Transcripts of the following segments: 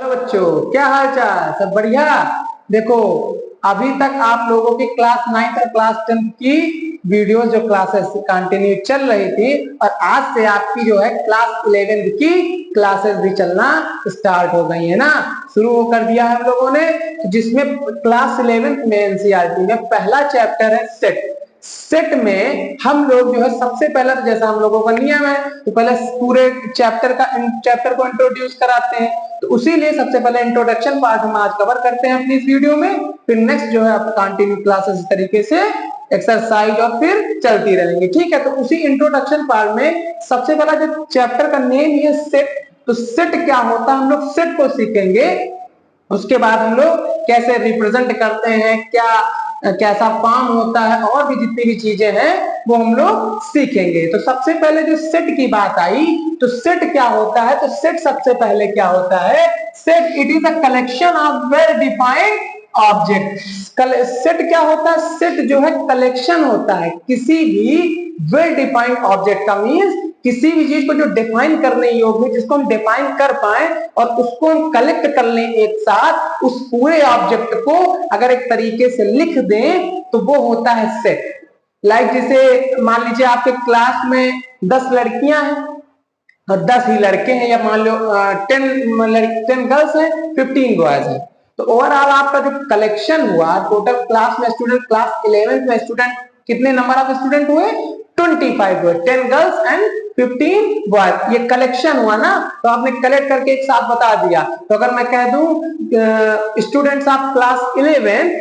Hello बच्चों, क्या हाल चाल? सब बढ़िया। देखो, अभी तक आप लोगों की क्लास 9 और क्लास 10 की वीडियोस जो क्लासेस कंटिन्यू चल रही थी, और आज से आपकी जो है क्लास 11 की क्लासेस भी चलना स्टार्ट हो गई है ना। शुरू कर दिया है हम लोगों ने, जिसमें क्लास 11 में एनसीईआरटी में पहला चैप्टर है सेट। सेट में हम लोग जो है सबसे पहला, तो जैसा हम लोगों का नियम है, तो पहले पूरे चैप्टर को इंट्रोड्यूस कराते हैं। तो उसीलिए सबसे पहले इंट्रोडक्शन पार्ट हम आज कवर करते हैं अपनी इस वीडियो में। फिर नेक्स्ट जो है आप कंटिन्यू क्लासेस इस तरीके से एक्सरसाइज और फिर चलती रहेंगी, ठीक है। तो उसी इंट्रोडक्शन पार्ट में सबसे पहला जो चैप्टर का नेम है सेट। तो सेट क्या होता है, हम लोग सेट को सीखेंगे। उसके बाद हम लोग कैसे रिप्रेजेंट करते हैं, क्या कैसा फॉर्म होता है, और भी जितनी भी चीजें हैं वो हम लोग सीखेंगे। तो सबसे पहले जो सेट की बात आई, तो सेट क्या होता है? तो सेट सबसे पहले क्या होता है? Set it is a collection of well defined object. Set क्या होता है? सेट जो है कलेक्शन होता है किसी भी वेल डिफाइंड ऑब्जेक्ट का। मीन्स किसी भी चीज को जो डिफाइन करने योग्य, जिसको हम डिफाइन कर पाए और उसको हम कलेक्ट कर लें एक साथ, उस पूरे ऑब्जेक्ट को अगर एक तरीके से लिख दें तो वो होता है सेट। लाइक जैसे मान लीजिए आपके क्लास में 10 लड़कियां हैं और 10 ही लड़के हैं, या मान लो 10 गर्ल्स हैं, 15 बॉयज हैं। तो ओवरऑल आपका जो कलेक्शन हुआ टोटल क्लास में स्टूडेंट, क्लास 11 में स्टूडेंट कितने नंबर ऑफ स्टूडेंट हुए? 25 हुए। 10 गर्ल्स एंड 15 बॉयज, ये कलेक्शन हुआ ना। तो आपने कलेक्ट करके एक साथ बता दिया। तो अगर मैं कह दूं स्टूडेंट्स ऑफ क्लास 11,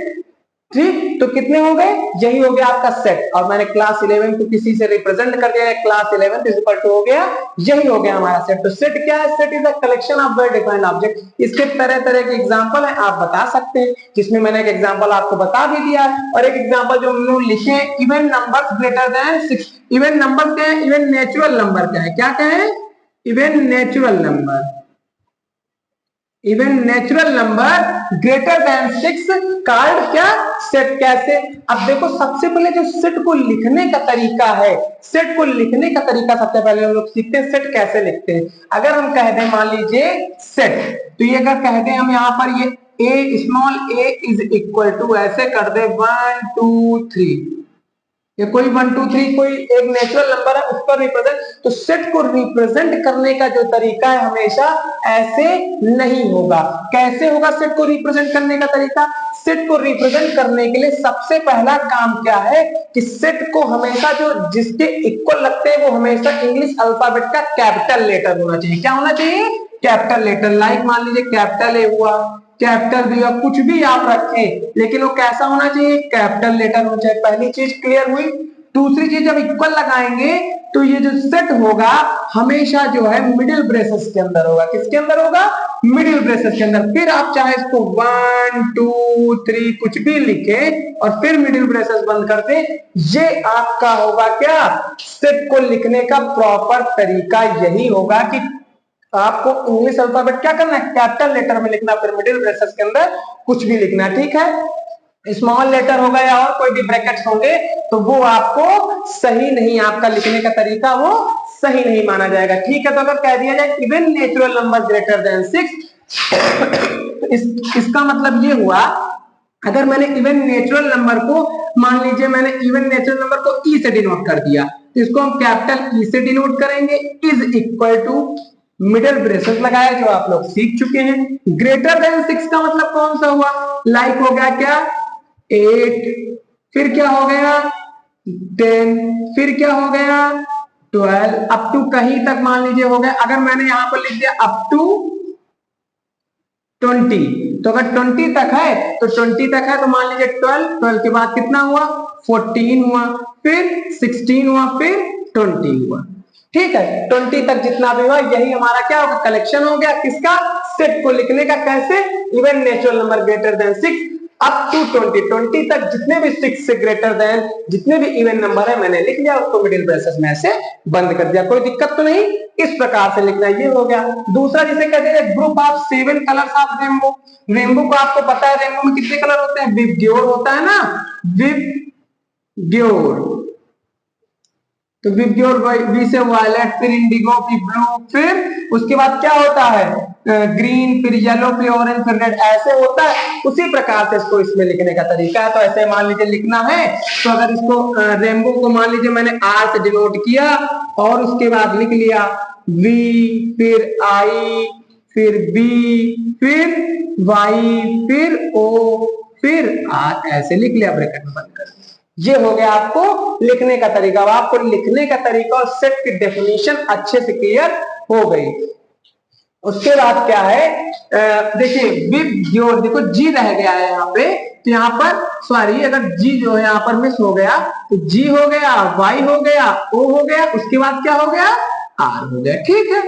ठीक, तो कितने हो गए? यही हो गया आपका सेट। और मैंने क्लास 11 को किसी से रिप्रेजेंट कर दिया, क्लास 11 इज इक्वल टू हो गया, यही हो गया हमारा सेट। तो सेट क्या है? Set is a collection of well defined object. इसके तरह तरह के एग्जांपल है, आप बता सकते हैं, जिसमें मैंने एक एग्जांपल आपको बता भी दिया है। और एक एग्जांपल जो हम लोग लिखे, even numbers greater than 6। Even number क्या है? इवन नेचुरल नंबर क्या है? क्या कहें? Even natural number. Even natural number greater than 6 card क्या? सेट। कैसे? अब देखो, सबसे पहले जो सेट को लिखने का तरीका है, सेट को लिखने का तरीका सबसे पहले हम लोग सीखते हैं। सेट कैसे लिखते हैं? अगर हम कह दें, मान लीजिए सेट, तो ये अगर कह दें हम यहाँ पर, ये A small A is equal to, ऐसे कर दे 1 2 3, ये कोई 1 2 3 कोई एक नेचुरल नंबर है, उसको रिप्रेजेंट। तो सेट को रिप्रेजेंट करने का जो तरीका है हमेशा ऐसे नहीं होगा। कैसे होगा सेट को रिप्रेजेंट करने का तरीका? सेट को रिप्रेजेंट करने के लिए सबसे पहला काम क्या है कि सेट को हमेशा जो जिसके इक्वल लगते हैं वो हमेशा इंग्लिश अल्फाबेट का कैपिटल लेटर होना चाहिए। क्या होना चाहिए? Capital letter. लाइक मान लीजिए कैपिटल ए हुआ, कैपिटल बी, और कुछ भी आप रखें, लेकिन वो कैसा होना चाहिए? कैपिटल लेटर होना चाहिए। पहली चीज क्लियर हुई। दूसरी चीज, जब इक्वल लगाएंगे तो ये जो सेट होगा हमेशा जो है मिडिल ब्रेसेस के अंदर होगा। किसके अंदर होगा? मिडिल ब्रेसेस के अंदर। फिर आप चाहे इसको 1 2 3 कुछ भी लिखे और फिर मिडिल ब्रेसेस बंद कर दे, ये आपका होगा क्या? सेट को लिखने का प्रॉपर तरीका यही होगा कि आपको इंग्लिश अल्फाबेट क्या करना है? कैपिटल लेटर में लिखना, फिर मिडिल ब्रेसेस के अंदर कुछ भी लिखना, ठीक है। स्मॉल लेटर होगा या और कोई भी ब्रैकेट्स होंगे तो वो आपको सही नहीं, आपका लिखने का तरीका वो सही नहीं माना जाएगा, ठीक है। तो अगर कह दिया जाए even natural number greater than 6, तो इसका मतलब ये हुआ, अगर मैंने इवन नेचुरल नंबर को, मान लीजिए मैंने इवन नेचुरल नंबर को ई से डिनोट कर दिया, तो इसको हम कैपिटल ई से डिनोट करेंगे, is equal to middle braces लगाया, जो आप लोग सीख चुके हैं। ग्रेटर देन 6 का मतलब कौन सा हुआ? लाइक हो गया क्या? 8, फिर क्या हो गया? 10, फिर क्या हो गया? 12, अप टू कहीं तक मान लीजिए हो गया। अगर मैंने यहां पर लिख दिया अप टू 20, तो अगर 20 तक है तो 20 तक है, तो मान लीजिए 12, 12 के बाद कितना हुआ? 14 हुआ, फिर 16 हुआ, फिर 20 हुआ, ठीक है। 20 तक जितना भी हुआ यही हमारा क्या होगा? कलेक्शन हो गया। किसका? सेट को लिखने का। कैसे? Even natural number greater than 6 up to 20, 20 तक जितने भी 6 से ग्रेटर देन जितने भी इवन नंबर है मैंने लिख लिया, उसको मिडिल ब्रेसेस में से बंद कर दिया। कोई दिक्कत तो नहीं? इस प्रकार से लिखना, ये हो गया। दूसरा जिसे कहते हैं group of 7 colours of rainbow. Rainbow को आपको पता है, रेनबो में कितने कलर होते हैं? विबग्योर होता है ना, विबग्योर। तो विब्गी और वी से वायलेट, फिर इंडिगो, फिर ब्लू, फिर उसके बाद क्या होता है ग्रीन, फिर येलो, फिर ऑरेंज, फिर रेड, ऐसे होता है। उसी प्रकार से इसको इसमें लिखने का तरीका है। तो ऐसे मान लीजिए लिखना है, तो अगर इसको रेनबो को मान लीजिए मैंने आर से डिनोट किया और उसके बाद लिख लिया वी, फिर आई, फिर बी, फिर वाई, फिर ओ, फिर आर, ऐसे लिख लिया ब्रैकेट में बंद कर। ये हो गया आपको लिखने का तरीका। अब आपको लिखने का तरीका और सेट की डेफिनेशन अच्छे से क्लियर हो गई। उसके बाद क्या है, देखिए विद योर, देखो जी रह गया है यहाँ पे, तो यहाँ पर सॉरी अगर जी जो है यहाँ पर मिस हो गया तो जी हो गया, वाई हो गया, ओ हो गया, उसके बाद क्या हो गया आर हो गया। ठीक है,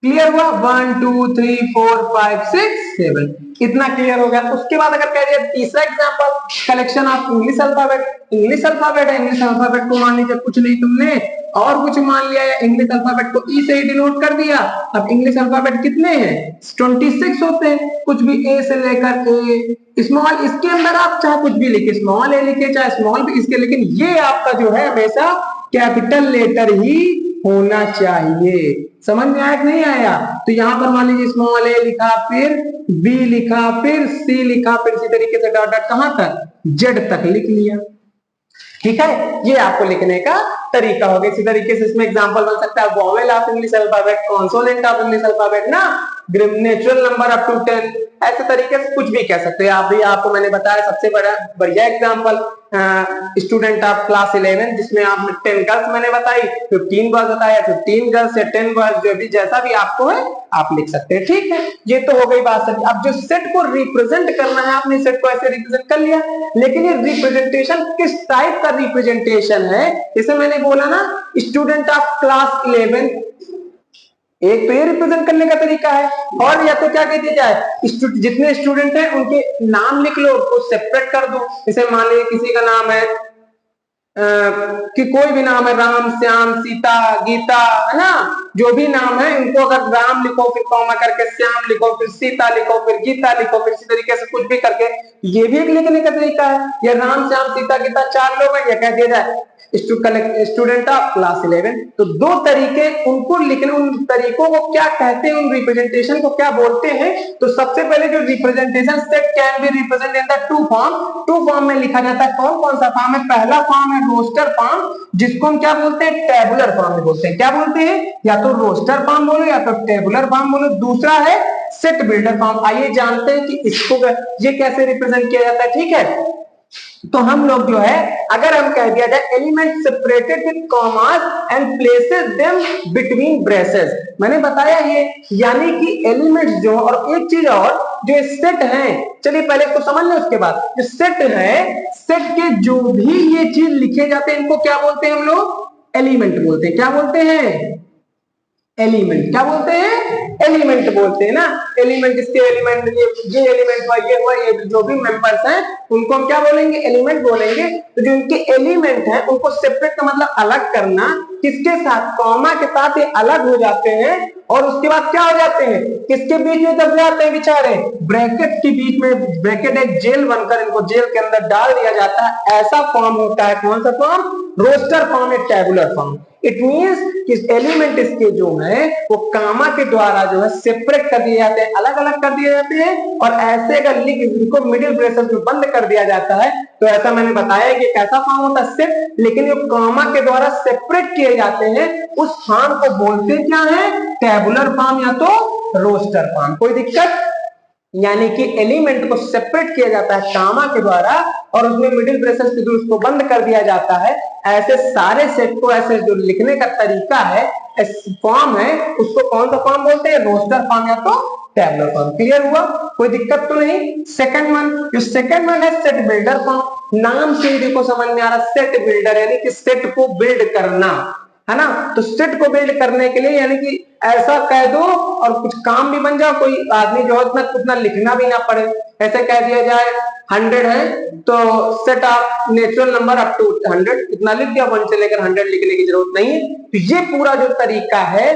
क्लियर हुआ? 1 2 3 4 5 6 7, इतना क्लियर हो गया। उसके बाद अगर कह दिया तीसरा example, collection of English alphabet. English alphabet है, इंग्लिश अल्फाबेट को मान लीजिए कुछ नहीं तुमने और कुछ मान लिया, या इंग्लिश अल्फाबेट को ई से ही डिनोट कर दिया। अब इंग्लिश अल्फाबेट कितने हैं 26 होते हैं, कुछ भी ए से लेकर ए स्मॉल, इसके अंदर आप चाहे कुछ भी लिखे, स्मॉल ए लिखे चाहे स्मॉल भी इसके, लेकिन ये आपका जो है हमेशा कैपिटल लेटर ही होना चाहिए। समझ में आया कि नहीं आया? तो यहां पर मान लीजिए स्मॉल ए लिखा, फिर बी लिखा, फिर सी लिखा, फिर इसी तरीके से डॉट डॉट कहां तक जेड तक लिख लिया। ठीक है, ये आपको लिखने का तरीका होगा। इसी तरीके से इसमें एग्जांपल बन सकता है vowel of English alphabet, consonant of English alphabet ना, नेचुरल नंबर अप टू 10, ऐसे तरीके से कुछ भी कह सकते हैं आप भी। आपको मैंने बताया सबसे बड़ा बढ़िया एग्जांपल स्टूडेंट ऑफ क्लास 11, जिसमें आपने 10 गर्ल्स मैंने बताई, 15 बॉयज बताया, 15 गर्ल्स या 10 बॉयज, जो भी जैसा भी आपको है आप लिख सकते हैं। ठीक है, ये तो हो गई बात सही। अब जो सेट को रिप्रेजेंट करना है, आपने सेट को ऐसे रिप्रेजेंट कर लिया, लेकिन ये रिप्रेजेंटेशन किस टाइप का रिप्रेजेंटेशन है, जैसे मैंने बोला ना स्टूडेंट ऑफ क्लास 11, एक तो ये रिप्रेजेंट करने का तरीका है, और या तो क्या कह दिया जाए जितने स्टूडेंट हैं उनके नाम लिख लो, उसको सेपरेट कर दो। जैसे मान लीजिए किसी का नाम है कि कोई भी नाम है, राम, श्याम, सीता, गीता, है ना, जो भी नाम है उनको अगर राम लिखो फिर कॉमा करके, श्याम लिखो, फिर सीता लिखो, फिर गीता लिखो, फिर इसी तरीके से कुछ भी करके, ये भी एक लिखने का तरीका है। या राम, श्याम, सीता, गीता 4 लोग हैं, या कह दिया जाए स्टूडेंट ऑफ क्लास 11। तो दो तरीके उनको लिखने, उन तरीकों को क्या कहते हैं, उन रिप्रेजेंटेशन को क्या बोलते हैं। तो सबसे पहले जो representation set can be represent in the two form में लिखा जाता है। कौन कौन सा फॉर्म है? पहला फॉर्म है रोस्टर फॉर्म, जिसको हम क्या बोलते हैं टेबुलर फॉर्म में बोलते हैं। क्या बोलते हैं? या तो रोस्टर फॉर्म बोलो या तो टेबुलर फॉर्म बोलो। दूसरा है सेट बिल्डर फॉर्म। आइए जानते हैं कि इसको ये कैसे रिप्रेजेंट किया जाता है। ठीक है, तो हम लोग जो है अगर हम कह दिया जाए element separated with commas and places them between braces, मैंने बताया ये, यानी कि एलिमेंट्स जो, और एक चीज और जो सेट है, चलिए पहले इसको समझ लें, उसके बाद जो सेट है, सेट के जो भी ये चीज लिखे जाते हैं इनको क्या बोलते हैं हम लोग? एलिमेंट बोलते हैं। क्या बोलते हैं? एलिमेंट। क्या बोलते हैं? एलिमेंट बोलते हैं ना। एलिमेंट, इसके एलिमेंट, ये एलिमेंट हुआ, ये हुआ, ये जो भी मेंबर्स हैं उनको हम क्या बोलेंगे? एलिमेंट बोलेंगे। तो जो इनके एलिमेंट हैं उनको सेपरेट का मतलब अलग करना, किसके साथ? कॉमा के साथ ये अलग हो जाते हैं, और उसके बाद क्या हो जाते हैं? किसके बीच में दब जाते हैं बेचारे? ब्रैकेट के बीच में। ब्रैकेट एक जेल बनकर इनको जेल के अंदर डाल दिया जाता है। ऐसा फॉर्म होता है। कौन सा फॉर्म? रोस्टर फॉर्म, एक टेबुलर फॉर्म। इट मींस कि एलिमेंट इसके जो है वो कामा के द्वारा जो है सेपरेट कर दिए जाते हैं, अलग अलग कर दिए जाते हैं, और ऐसे अगर लिख इनको मिडिल ब्रेसेस में बंद कर दिया जाता है तो ऐसा मैंने बताया कि कैसा फॉर्म होता है? सेट। लेकिन जो कामा के द्वारा सेपरेट किए जाते हैं उस फॉर्म को बोलते क्या है? टेबुलर फॉर्म या तो रोस्टर फॉर्म। कोई दिक्कत? यानी कि एलिमेंट को सेपरेट किया जाता है कामा के द्वारा और उसमें मिडिल ब्रेसेस के थ्रू उसको बंद कर दिया जाता है। ऐसे सारे सेट को ऐसे जो लिखने का तरीका है, फॉर्म है, उसको कौन सा फॉर्म बोलते हैं? रोस्टर फॉर्म या तो टेबुलर फॉर्म। क्लियर हुआ? कोई दिक्कत तो नहीं? सेकंड वन, जो सेकंड वन है सेट बिल्डर फॉर्म। नाम से देखो समझ में आ रहा, सेट बिल्डर यानी कि सेट को बिल्ड करना, है ना। तो सेट को बिल्ड करने के लिए यानी कि ऐसा कह दो और कुछ काम भी बन जाओ, कोई आदमी जो है उतना लिखना भी ना पड़े। ऐसे कह दिया जाए 100 है तो set of natural number up to 100, इतना लिख दिया, 1 से लेकर 100 लिखने की जरूरत नहीं है। तो ये पूरा जो तरीका है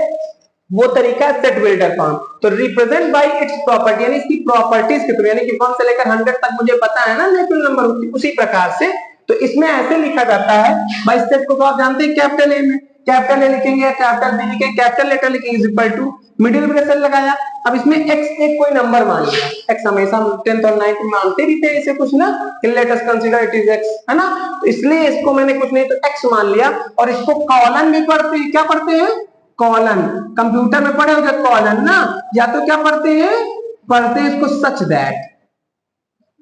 वो तरीका है सेट बिल्डर फॉर्म। तो रिप्रेजेंट बाय इट्स प्रॉपर्टी, यानी इसकी प्रॉपर्टीज के थ्रू, यानी कि 1 से लेकर 100 तक मुझे पता है ना नेचुरल नंबर, उसी प्रकार से। तो इसमें ऐसे लिखा जाता है भाई, सेट को तो आप जानते हैं कैपिटल ए में, कैपिटल ए लिखेंगे, कैपिटल बी लिखेंगे, कैपिटल लेटर लिखेंगे इज इक्वल टू, मिडिल ब्रेसेट लगाया। अब इसमें x एक कोई नंबर मान लिया, x हमेशा 10th और 9th में मानते भी थे इसे कुछ ना, let us consider it is x, है ना। तो इसलिए इसको मैंने कुछ नहीं तो x मान लिया, और इसको कॉलन भी पढ़ते हैं, क्या पढ़ते हैं, कॉलन। कंप्यूटर में पढ़े होंगे कॉलन ना, या तो क्या पढ़ते हैं, पढ़ते हैं इसको सच दैट,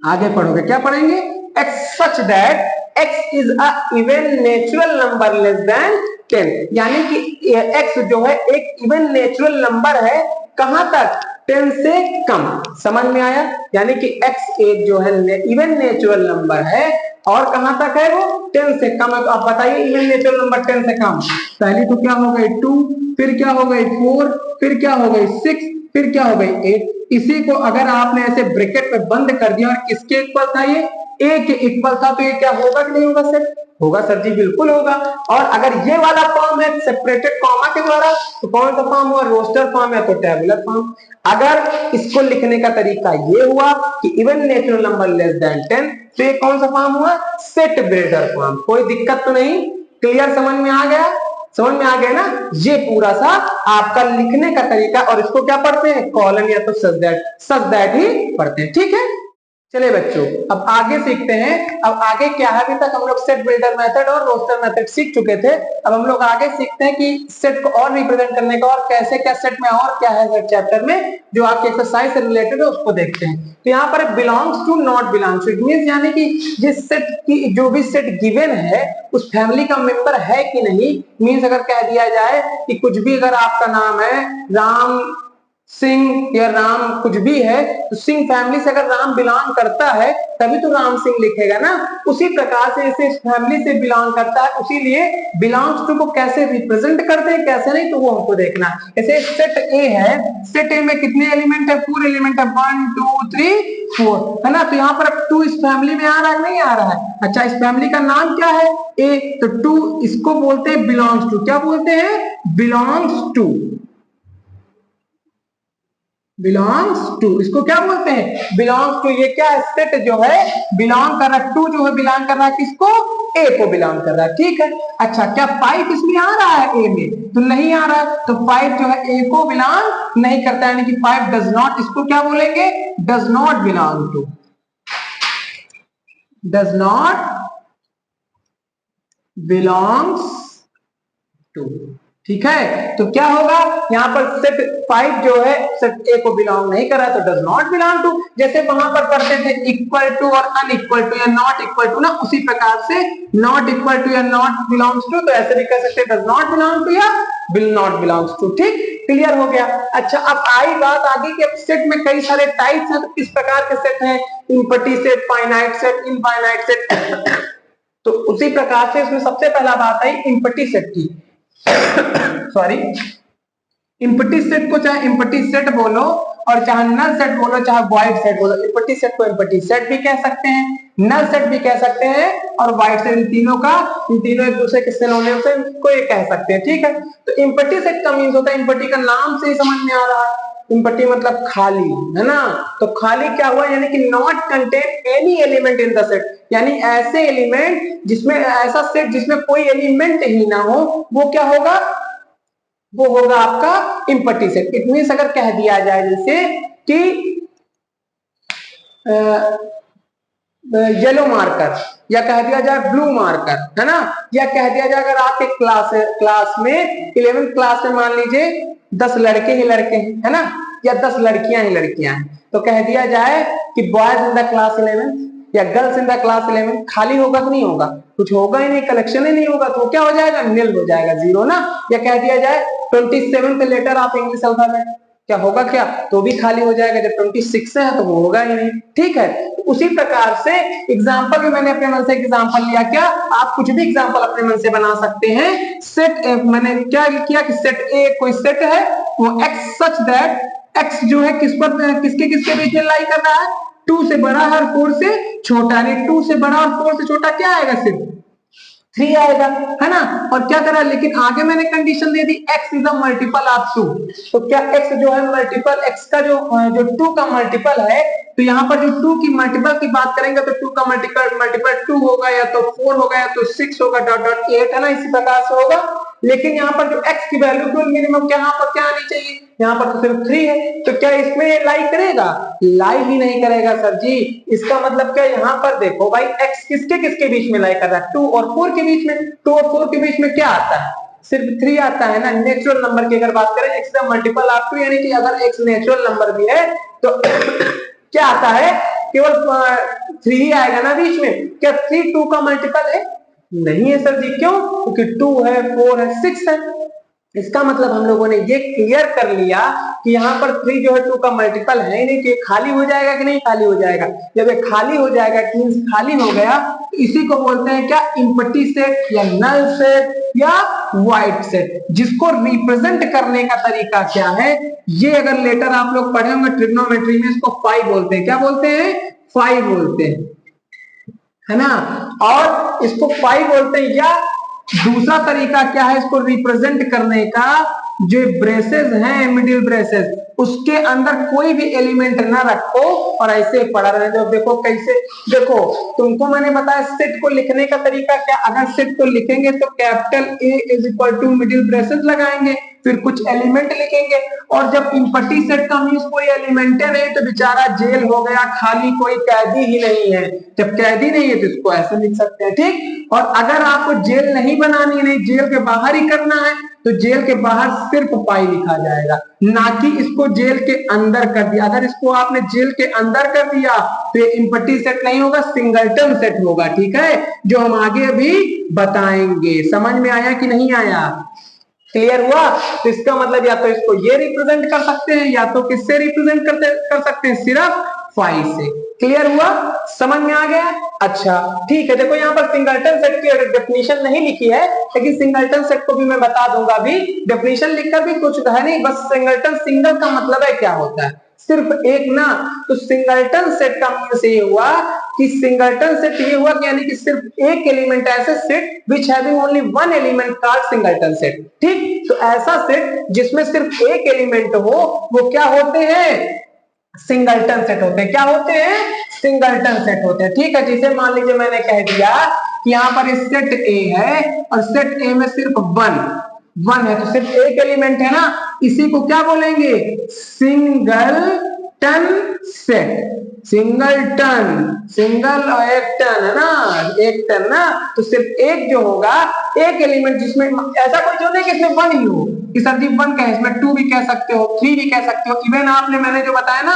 आगे पढ़ोगे क्या पढ़ेंगे, x such that x is a even natural number less than 10, यानी कि x जो है एक इवन नेचुरल नंबर है, कहां तक, 10 से कम, समझ में आया। यानी कि x एक जो है इवन नेचुरल नंबर है, और कहां तक है वो, 10 से कम है। तो आप बताइए इवन नेचुरल नंबर 10 से कम, पहली तो क्या हो गई 2, फिर क्या हो गई 4, फिर क्या हो गई 6, फिर क्या हो गई 8। इसी को अगर आपने ऐसे ब्रैकेट में बंद कर दिया और किसके इक्वल था, ये ए के इक्वल था, तो ये क्या होगा कि नहीं होगा सर, होगा सर जी, बिल्कुल होगा। और अगर ये वाला फॉर्म है सेपरेटेड कॉमा के द्वारा, तो कौन सा फॉर्म हुआ, रोस्टर फॉर्म या तो टेबुलर फॉर्म। अगर इसको लिखने का तरीका ये हुआ कि even natural number less than 10, तो ये कौन सा फॉर्म हुआ, सेट बिल्डर फॉर्म। कोई दिक्कत तो नहीं, क्लियर, समझ में आ गया, समझ में आ गया ना। ये पूरा सा आपका लिखने का तरीका, और इसको क्या पढ़ते हैं, कॉलन या तो सच दैट ही पढ़ते हैं, ठीक है। चलिए बच्चों अब आगे सीखते हैं। अब आगे क्या है, अभी तक हम लोग सेट बिल्डर मेथड और रोस्टर मेथड सीख चुके थे। अब हम लोग आगे सीखते हैं कि सेट को और रिप्रेजेंट करने का, और कैसे क्या सेट में और क्या है सेट चैप्टर में जो आपके एक्सरसाइज से रिलेटेड है उसको देखते हैं। तो यहाँ पर belongs to, not belongs to, it means यानी कि जिस सेट की जो भी सेट गिवन है उस फैमिली का मेंबर है कि नहीं। मींस अगर कह दिया जाए कि कुछ भी अगर आपका नाम है राम सिंह या राम कुछ भी है, तो सिंह फैमिली से अगर राम बिलोंग करता है तभी तो राम सिंह लिखेगा ना। उसी प्रकार से इसे इस फैमिली से बिलोंग करता है, उसीलिए बिलोंग्स टू को कैसे रिप्रेजेंट करते हैं कैसे नहीं, तो वो हमको देखना है। जैसे सेट ए है, सेट ए में कितने एलिमेंट है, 4 एलिमेंट है, 1 2 3 4, है ना। तो यहाँ पर 2 इस फैमिली में आ रहा है नहीं आ रहा है। अच्छा, इस फैमिली का नाम क्या है, ए, तो 2 इसको बोलते हैं बिलोंग्स टू, क्या बोलते हैं, बिलोंग्स टू, बिलोंग्स टू, इसको क्या बोलते हैं, बिलोंग्स टू। ये क्या है, सेट जो है बिलोंग कर रहा है, 2 जो है बिलोंग कर रहा है किसको, ए को बिलोंग कर रहा है, ठीक है। अच्छा, क्या 5 इसमें आ रहा है ए में, तो नहीं आ रहा है, तो 5 जो है ए को बिलोंग नहीं करता है, यानी कि 5 डज नॉट, इसको क्या बोलेंगे, does not belong to, does not belongs to, ठीक है। तो क्या होगा, यहाँ पर सेट 5 जो है सेट ए को बिलोंग नहीं कर रहा है, तो डज नॉट बिलोंग टू। जैसे वहां पर करते थे इक्वल टू और अनइक्वल टू या नॉट इक्वल टू ना, उसी प्रकार से नॉट इक्वल टू या नॉट बिलोंग्स टू, तो ऐसे भी कह सकते हैं डज नॉट बिलोंग टू या विल नॉट बिलोंग्स टू, ठीक, क्लियर हो गया। अच्छा, अब आई बात आगे कि सेट में कई सारे टाइप्स हैं, तो किस प्रकार के सेट हैं, empty set, finite set, infinite set. तो उसी प्रकार से इसमें सबसे पहला बात आई इम्पटी सेट की। सॉरी, इम्पटी सेट को चाहे इम्पटी सेट बोलो और चाहे नल सेट बोलो चाहे वाइड सेट बोलो, इम्पटी सेट को इम्पटी सेट भी कह सकते हैं, नल सेट भी कह सकते हैं, और वाइड सेट, इन तीनों एक दूसरे के सिनोनिम से को ये कह सकते हैं, ठीक है। तो इम्पटी सेट का मीन्स होता है, इम्पटी का नाम से ही समझ में आ रहा है, इम्पटी मतलब खाली, है ना। तो खाली क्या हुआ, यानी कि not contain any element in the set, यानी ऐसे एलिमेंट जिसमें, ऐसा सेट जिसमें कोई एलिमेंट ही ना हो, वो क्या होगा, वो होगा आपका इम्पटी सेट। इट मींस अगर कह दिया जाए जैसे कि येलो मार्कर, या कह दिया जाए ब्लू मार्कर, है ना, या कह दिया जाए अगर आपके क्लास में 11th क्लास में मान लीजिए 10 लड़के ही लड़के हैं, है ना, या 10 लड़कियां ही लड़कियां हैं, तो कह दिया जाए कि बॉयज इन द क्लास 11 या गर्ल्स इन द क्लास 11, खाली होगा कि नहीं होगा, कुछ होगा ही नहीं, कलेक्शन ही नहीं होगा, तो क्या हो जाएगा, निल हो जाएगा, जीरो ना। या कह दिया जाए 27th letter of English alphabet, क्या होगा, क्या, तो भी खाली हो जाएगा, जब 26 है तो वो होगा ही नहीं, ठीक है। तो उसी प्रकार से एग्जांपल भी मैंने अपने मन से एग्जांपल लिया, क्या आप कुछ भी एग्जांपल अपने मन से बना सकते हैं। सेट मैंने क्या किया कि सेट ए कोई सेट है, वो x सच दैट x जो है किस पर, किसके किसके बीच में लाई कर रहा है, 2 से बड़ा और 4 से छोटा, नहीं 2 से बड़ा और 4 से छोटा क्या आएगा, सिर्फ 3 आएगा, है ना। और क्या करा, लेकिन आगे मैंने condition they the x is a multiple of 2, तो क्या x जो है मल्टीपल, x का जो 2 का मल्टीपल है, तो यहाँ पर जो 2 की मल्टीपल की बात करेंगे तो 2 का मल्टीपल 2 होगा, या तो 4 होगा, या तो 6 होगा, डॉट डॉट 8, है ना, इसी प्रकार से होगा। लेकिन यहाँ पर जो x की वैल्यू टू मिनिमम यहाँ पर क्या आनी चाहिए, यहाँ पर तो सिर्फ 3 है, तो क्या इसमें लाई करेगा, लाई ही नहीं करेगा सर जी। इसका मतलब क्या, यहाँ पर देखो भाई x किसके किसके बीच में लाई कर रहा है, 2 और 4 के बीच में, 2 और 4 के बीच में क्या आता है, सिर्फ 3 आता है ना। नेचुरल नंबर की अगर बात करें x का मल्टीपल ऑफ 2, यानी कि अगर x नेचुरल नंबर भी है तो क्या आता है, केवल 3 ही आएगा ना बीच में। क्या 3 2 का मल्टीपल है, नहीं है सर जी, क्यों, क्योंकि 2 है, 4 है, 6 है। इसका मतलब हम लोगों ने ये क्लियर कर लिया कि यहाँ पर 3 जो है 2 का मल्टीपल है नहीं, कि खाली हो जाएगा कि नहीं खाली हो जाएगा। जब ये खाली हो जाएगा, मींस खाली हो गया, तो इसी को बोलते हैं क्या, एम्प्टी सेट या नल सेट या वाइड सेट, जिसको रिप्रेजेंट करने का तरीका क्या है, ये अगर लेटर आप लोग पढ़े होंगे ट्रिग्नोमेट्री में, इसको फाई बोलते हैं। क्या बोलते हैं, फाई बोलते हैं, है ना। और इसको फाई बोलते हैं, या दूसरा तरीका क्या है इसको रिप्रेजेंट करने का, जो ब्रेसेस हैं मिडिल ब्रेसेस, उसके अंदर कोई भी एलिमेंट ना रखो और ऐसे पड़ा रहे। जब देखो कैसे, देखो तुमको मैंने बताया सेट को लिखने का तरीका क्या, अगर सेट को लिखेंगे तो capital A is equal to middle braces लगाएंगे, फिर कुछ एलिमेंट लिखेंगे, और जब इम्पटी सेट का मींस कोई एलिमेंट नहीं तो बेचारा जेल हो गया, खाली, कोई कैदी ही नहीं है। जब कैदी नहीं है तो इसको ऐसे लिख सकते हैं, ठीक। और अगर आपको जेल नहीं बनानी, नहीं जेल के बाहर ही करना है, तो जेल के बाहर सिर्फ पाई लिखा जाएगा, ना कि इसको जेल के अंदर कर दिया। अगर इसको आपने जेल के अंदर कर दिया तो ये इम्पटी सेट नहीं होगा, सिंगलटन सेट होगा, ठीक है, जो हम आगे अभी बताएंगे। समझ में आया कि नहीं आया, क्लियर हुआ। तो इसका मतलब या तो इसको ये रिप्रेजेंट कर सकते हैं, या तो किससे रिप्रेजेंट कर सकते हैं, सिर्फ फाइव से। क्लियर हुआ, समझ में आ गया। अच्छा ठीक है, देखो यहाँ पर सिंगलटन सेट की डेफिनेशन नहीं लिखी है, लेकिन सिंगलटन सेट को भी मैं बता दूंगा। अभी डेफिनेशन लिखकर भी कुछ है नहीं, बस सिंगलटन, सिंगल का मतलब है क्या होता है, सिर्फ एक ना। तो सिंगलटन सेट का मींस ये हुआ कि सिंगलटन सेट ये हुआ कि यानी कि सिर्फ एक एलिमेंट, ऐसे set which having only one element called singleton set, ठीक। तो ऐसा सेट जिसमें सिर्फ एक एलिमेंट हो, वो क्या होते हैं, सिंगलटन सेट होते हैं। क्या होते हैं, सिंगलटन सेट होते हैं, ठीक है। जैसे मान लीजिए मैंने कह दिया कि यहाँ पर सेट ए है और सेट ए में सिर्फ वन है, तो सिर्फ एक एलिमेंट है ना, इसी को क्या बोलेंगे, सिंगलटन सेट। सिंगलटन, सिंगल और एक टन है ना, एक टन ना, तो सिर्फ एक जो होगा, एक एलिमेंट जिसमें ऐसा कोई जो नहीं कि इसमें वन ही हो, कि सर जी वन कहे, इसमें 2 भी कह सकते हो, 3 भी कह सकते हो, इवन आपने मैंने जो बताया ना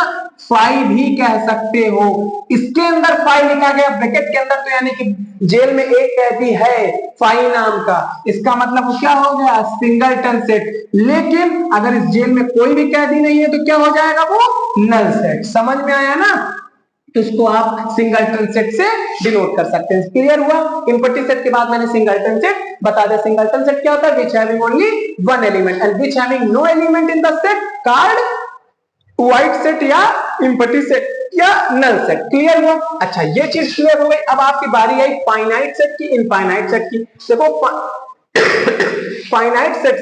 5 भी कह सकते हो। इसके अंदर 5 लिखा गया ब्रैकेट के अंदर, तो यानी कि जेल में एक कैदी है 5 नाम का, इसका मतलब वो क्या हो गया, सिंगलटन सेट। लेकिन अगर इस जेल में कोई भी कैदी नहीं है तो क्या हो जाएगा, वो नल सेट। समझ में आया ना, तो इसको आप सिंगलटन सेट से डिनोट कर सकते हैं। क्लियर हुआ। एम्प्टी सेट के बाद मैंने सिंगलटन सेट बता दिया। सिंगलटन सेट क्या होता है, which having only one element and which having no element in the set called void set या एम्प्टी सेट या नल सेट। क्लियर हुआ। अच्छा ये चीज क्लियर हो गई। अब आपकी बारी आई फाइनाइट सेट की, इनफाइनाइट सेट की। देखो फाइनाइट सेट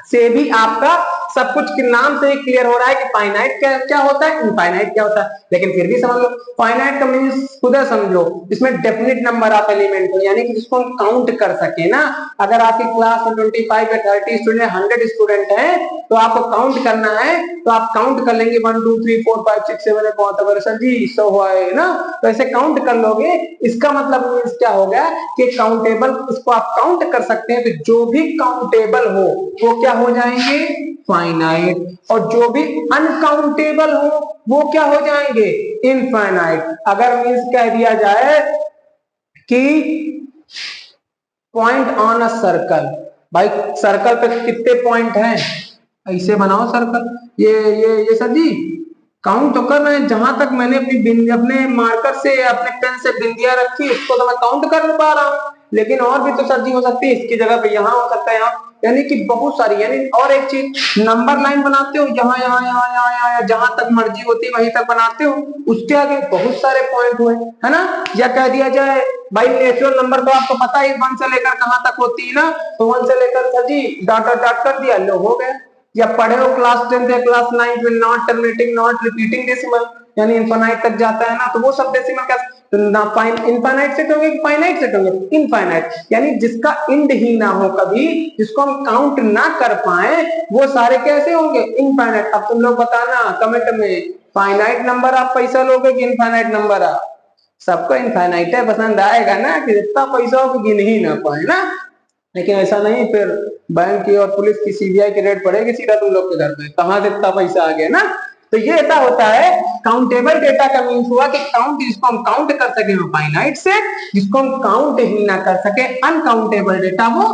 से भी आपका सब कुछ के नाम से ही क्लियर हो रहा है कि फाइनाइट क्या होता है, इनफाइनाइट क्या होता है, लेकिन फिर भी समझ लो। फाइनाइट का मींस खुद समझ लो, इसमें डेफिनेट नंबर ऑफ एलिमेंट हो, यानी कि जिसको हम काउंट कर सके ना। अगर आपकी क्लास में 25 या 30 स्टूडेंट, 100 स्टूडेंट हैं, तो आपको काउंट करना है, तो आप काउंट कर लेंगे 1 2 3 4 5 6 7 बहुत, अगर सर जी 100 हुआ है ना, तो ऐसे काउंट कर लोगे। इसका मतलब मींस क्या हो गया कि काउंटेबल, इसको आप काउंट कर सकते हैं, तो जो भी काउंटेबल हो वो क्या हो जाएंगे, फाइनाइट, और जो भी अनकाउंटेबल हो वो क्या हो जाएंगे, इनफाइनाइट। अगर मींस कह दिया जाए कि पॉइंट ऑन अ सर्कल, भाई सर्कल पे कितने पॉइंट हैं, ऐसे बनाओ सर्कल। ये सर जी काउंट तो कर रहे हैं, जहां तक मैंने अपने मार्कर से, अपने पेन से बिंदियां रखी उसको तो मैं काउंट कर पा रहा हूं, लेकिन और भी तो सर जी हो सकती है, इसकी जगह पे यहाँ हो सकता है, यहाँ, यानी कि बहुत सारी। यानी और एक चीज, नंबर लाइन बनाते हो, यहाँ यहाँ यहाँ यहाँ यहाँ जहां तक मर्जी होती है वहीं तक बनाते हो, उसके आगे बहुत सारे पॉइंट हुए, है ना। या कह दिया जाए भाई नेचुरल नंबर तो आपको पता है 1 से लेकर कहां तक होती है ना, तो 1 से लेकर सर जी डॉट डॉट कर दिया, लो हो गया। या पढ़े हो क्लास 10 या क्लास 9 में, not terminating not repeating decimal, यानी इनफाइनाइट तक जाता है ना, तो वो सब डेसिमल का तो ना इनफाइनाइट सेट होंगे कि फाइनाइट सेट होंगे? इनफाइनाइट, यानी जिसका इंड ही ना हो कभी, जिसको हम काउंट ना कर पाए, वो सारे कैसे होंगे? इनफाइनाइट। अब तुम लोग बताना कमेंट में, फाइनाइट नंबर आप पैसा लोगे कि इनफाइनाइट नंबर? आप सबको इनफाइनाइट पसंद आएगा ना, कि जितना पैसा हो गिन ही ना पाए ना। लेकिन ऐसा नहीं, फिर बैंक की और पुलिस की सीबीआई की रेड पड़ेगी सीधा तुम लोग के घर में, कहां से इतना पैसा आ गया ना। तो ये ऐसा होता है काउंटेबल डेटा का मीन्स हुआ कि काउंट, जिसको हम काउंट कर सके वो फाइनाइट सेट, जिसको हम काउंट ही ना कर सके अनकाउंटेबल डेटा वो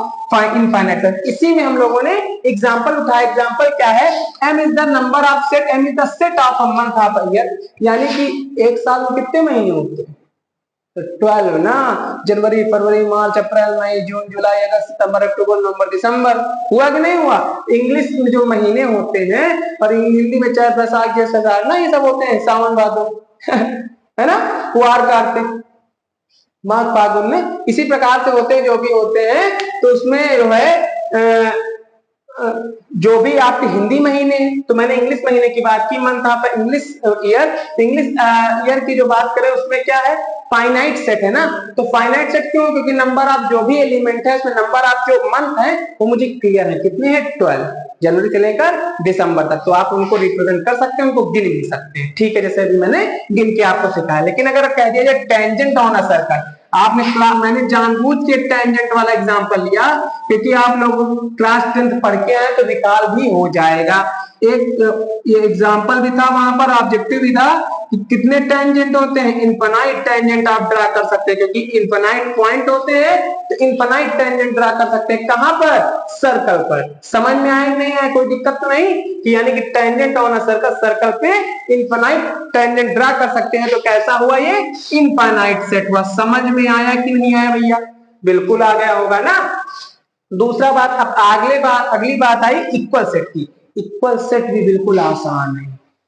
इनफाइनाइट सेट। इसी में हम लोगों ने एग्जांपल उठाया। एग्जांपल क्या है? m is the number of set, m is the set of a month of a year, यानी कि एक साल में कितने महीने होते हैं? तो 12 ना, जनवरी, फरवरी, मार्च, अप्रैल, मई, जून, जुलाई, अगस्त, सितंबर, अक्टूबर, नवंबर, दिसंबर। हुआ कि नहीं हुआ? इंग्लिश में जो महीने होते हैं, और हिंदी में चैत, बैसाख, जेठ, आषाढ़ ना, ये सब होते हैं, सावन, भादो है ना, कुआर, कार्तिक, माघ, फागुन में इसी प्रकार से होते हैं जो भी होते हैं। तो उसमें जो है जो भी आपके हिंदी महीने हैं, तो मैंने इंग्लिश महीने की बात की, month of English year. English year की जो बात करें उसमें क्या है? फाइनाइट सेट है ना। तो फाइनाइट सेट क्यों? क्योंकि नंबर ऑफ जो भी एलिमेंट है उसमें नंबर ऑफ जो मंथ है वो मुझे क्लियर है, कितने हैं? 12, जनवरी से लेकर दिसंबर तक। तो आप उनको रिप्रेजेंट कर सकते हैं, उनको गिन भी सकते हैं, ठीक है, जैसे अभी मैंने गिन के आपको सिखाया। लेकिन अगर कह दिया जाए टेंजेंट ऑन अ सर्कल, आपने मैंने जानबूझ के टेंजेंट वाला एग्जांपल लिया क्योंकि आप लोग क्लास 10th पढ़ के आए तो निकाल भी हो जाएगा। एक ये एग्जांपल भी था, वहां पर ऑब्जेक्टिव भी था कि कितने टेंजेंट होते हैं? इनफिनाइट टेंजेंट आप ड्रा कर सकते हैं, क्योंकि इनफिनाइट पॉइंट होते हैं, तो इनफिनाइट टेंजेंट ड्रा कर सकते हैं। कहां पर? सर्कल पर। समझ में आए नहीं आए? कोई दिक्कत तो नहीं कि यानी कि tangent on a circle, circle पे इनफिनाइट टेंजेंट ड्रा कर सकते हैं। तो कैसा हुआ ये? इनफिनाइट सेट हुआ। समझ में आया कि नहीं आया भैया? बिल्कुल आ गया होगा ना। दूसरा बात, अब अगली बात आई इक्वल सेट की। इक्वल सेट भी बिल्कुल आसान है,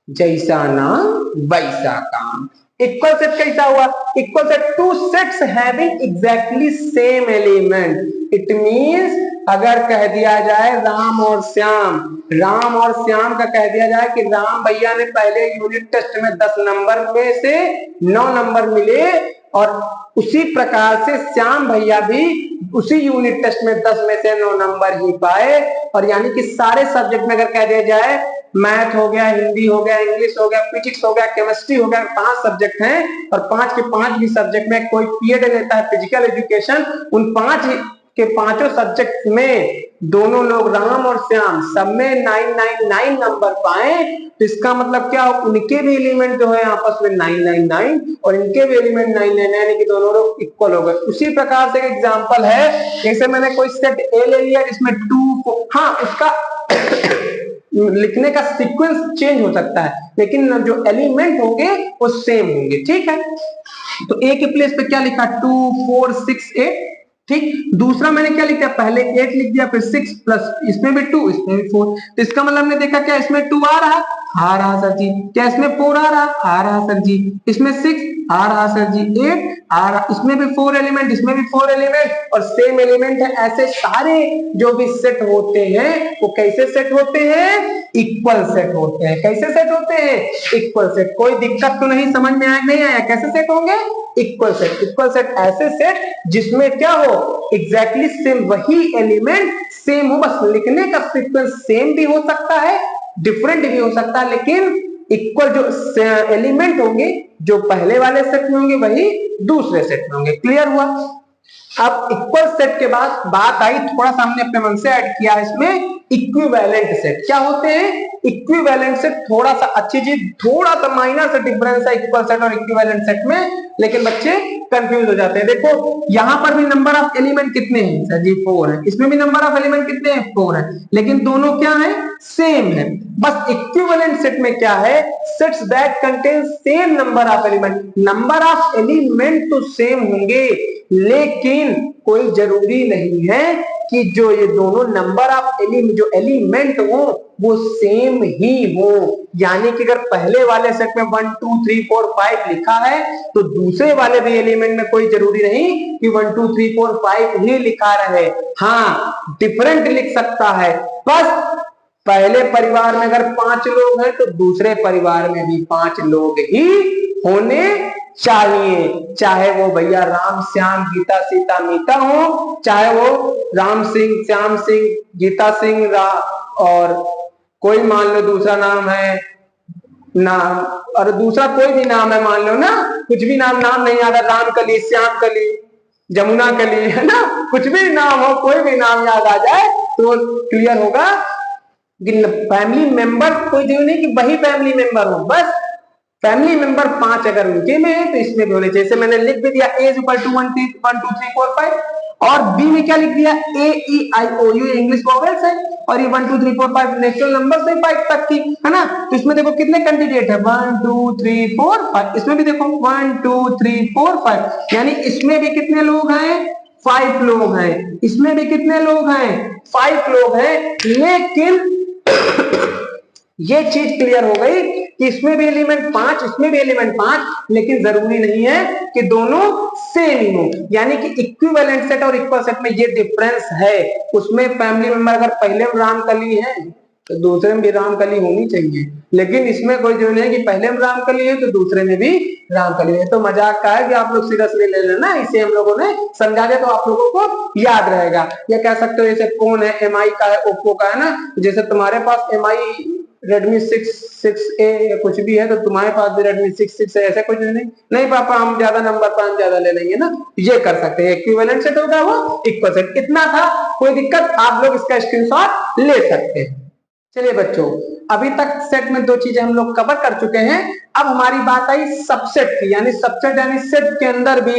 जैसा नाम वैसा काम। इक्वल सेट कैसा हुआ? Equal set, two sets having exactly same element. It means अगर कह दिया जाए राम और श्याम, राम और श्याम का कह दिया जाए कि राम भैया ने पहले यूनिट टेस्ट में 10 नंबर में से 9 नंबर मिले, और उसी प्रकार से श्याम भैया भी उसी यूनिट टेस्ट में 10 में से 9 नंबर ही पाए। और यानी कि सारे सब्जेक्ट में अगर कह दिया जाए, मैथ हो गया, हिंदी हो गया, इंग्लिश हो गया, फिजिक्स हो गया, केमिस्ट्री हो गया, 5 सब्जेक्ट हैं, और 5 के 5 भी सब्जेक्ट में कोई पीएड लेता है फिजिकल एजुकेशन, उन 5 के 5 सब्जेक्ट में दोनों लोग राम और श्याम सब में 999 नंबर पाए। तो इसका मतलब क्या? उनके भी एलिमेंट जो है आपस में 999 और इनके भी एलिमेंट 999, यानी कि दोनों लोग इक्वल हो गए। उसी प्रकार से एक एग्जांपल है, जैसे मैंने कोई सेट ए ले लिया जिसमें 2, हाँ उसका लिखने का सीक्वेंस चेंज हो सकता है, लेकिन जो एलिमेंट होंगे वो सेम होंगे, ठीक है। तो ए के प्लेस पे क्या लिखा? 2 4 6 8, ठीक। दूसरा मैंने क्या लिख दिया? पहले 8 लिख दिया, फिर 6 प्लस इसमें भी 2, इसमें भी 4। तो इसका मतलब हमने देखा क्या इसमें 2 आ रहा सर जी। क्या इसमें 4 आ रहा सर जी। इसमें 6 आ रहा सर जी। 8 आ रहा, इसमें भी 4 एलिमेंट, इसमें भी 4 एलिमेंट, और सेम एलिमेंट है। ऐसे सारे जो भी सेट होते हैं वो कैसे सेट होते हैं? इक्वल सेट होते हैं। कैसे सेट होते हैं? Equal set. कोई दिक्कत तो नहीं? समझ में आया नहीं आया? कैसे सेट होंगे? Equal set. इक्वल सेट ऐसे सेट जिसमें क्या हो? एग्जैक्टली सेम वही एलिमेंट सेम हो, बस लिखने का सीक्वेंस सेम भी हो सकता है, डिफरेंट भी हो सकता है, लेकिन इक्वल जो एलिमेंट होंगे जो पहले वाले सेट में होंगे वही दूसरे सेट में होंगे। क्लियर हुआ? अब इक्वल सेट के बाद बात आई, थोड़ा सा हमने अपने मन से ऐड किया इसमें, इक्विवेलेंट सेट। क्या होते हैं इक्विवेलेंट सेट? थोड़ा सा अच्छी चीज, थोड़ा सा माइनर सा डिफरेंस है इक्वल सेट और इक्विवेलेंट सेट में, लेकिन बच्चे कंफ्यूज हो जाते हैं। देखो यहां पर भी नंबर ऑफ एलिमेंट कितने हैं सर जी? 4 है। इसमें भी नंबर ऑफ एलिमेंट कितने हैं? 4 है, लेकिन दोनों क्या है? सेम है। बस इक्विवेलेंट सेट में क्या है? Sets that contain same number of element. Number of element तो सेम होंगे, लेकिन कोई जरूरी नहीं है कि जो ये दोनों नंबर ऑफ जो एलिमेंट हो वो सेम ही हो। यानी कि अगर पहले वाले सेट में 1 2 3 4 5 लिखा है तो दूसरे वाले भी एलिमेंट में कोई जरूरी नहीं कि 1 2 3 4 5 ही लिखा रहे। हाँ डिफरेंट लिख सकता है। बस पहले परिवार में अगर 5 लोग हैं तो दूसरे परिवार में भी 5 लोग ही होने चाहिए, चाहे वो भैया राम श्याम गीता सीता मीता हो, चाहे वो राम सिंह श्याम सिंह गीता सिंह और कोई मान लो दूसरा नाम है नाम, और दूसरा कोई भी नाम है, मान लो ना कुछ भी नाम नहीं आता, राम कली श्याम कली जमुना कली, है ना, कुछ भी नाम हो, कोई भी नाम याद आ जाए तो क्लियर होगा। फैमिली मेंबर कोई जरूरी नहीं कि वही फैमिली मेंबर हो, बस फैमिली मेंबर 5 अगर उनके में है तो इसमें भी होने चाहिए। जैसे मैंने लिख भी दिया एज इक्वल टू 1 2 3 4 5, और बी में क्या लिख दिया ए ई आई ओ यू इंग्लिश वॉवेल्स है, और ये 1 2 3 4 5 नेचुरल नंबर से 5 तक की, है ना। तो इसमें देखो कितने कैंडिडेट है 1 2 3 4 5, इसमें भी देखो 1 2 3 4 5, यानी इसमें भी कितने लोग हैं 5 लोग हैं, इसमें भी कितने लोग हैं 5 लोग हैं। लेकिन ये चीज क्लियर हो गई कि इसमें भी एलिमेंट 5 इसमें भी एलिमेंट 5, लेकिन जरूरी नहीं है कि दोनों सेम ही हो, यानी कि इक्विवेलेंट सेट और इक्वल सेट में ये डिफरेंस है। उसमें फैमिली मेंबर अगर पहले में रामकली है तो दूसरे में भी रामकली होनी चाहिए, लेकिन इसमें कोई जो नहीं है कि पहले में रामकली है तो दूसरे में भी रामकली है। तो मजाक का है कि आप लोग सीरियसली ले लेना, इसे हम लोगों ने समझा दिया तो आप लोगों को याद रहेगा। ये कह सकते हो जैसे फोन है MI का है ओप्पो का है ना, जैसे तुम्हारे पास MI Redmi 6A या कुछ भी है तो तुम्हारे पास भी Redmi 6 है, ऐसा कुछ नहीं पापा हम ज्यादा नंबर पर हम ज्यादा ले लेंगे ना, ये कर सकते हैं। इक्विवेलेंट सेट होगा वो इक्वल सेट, इतना था, कोई दिक्कत, आप लोग इसका स्क्रीनशॉट ले सकते हैं। चलिए बच्चों, अभी तक सेट में 2 चीजें हम लोग कवर कर चुके हैं। अब हमारी बात आई सबसेट की, यानी सबसेट यानी सेट के अंदर भी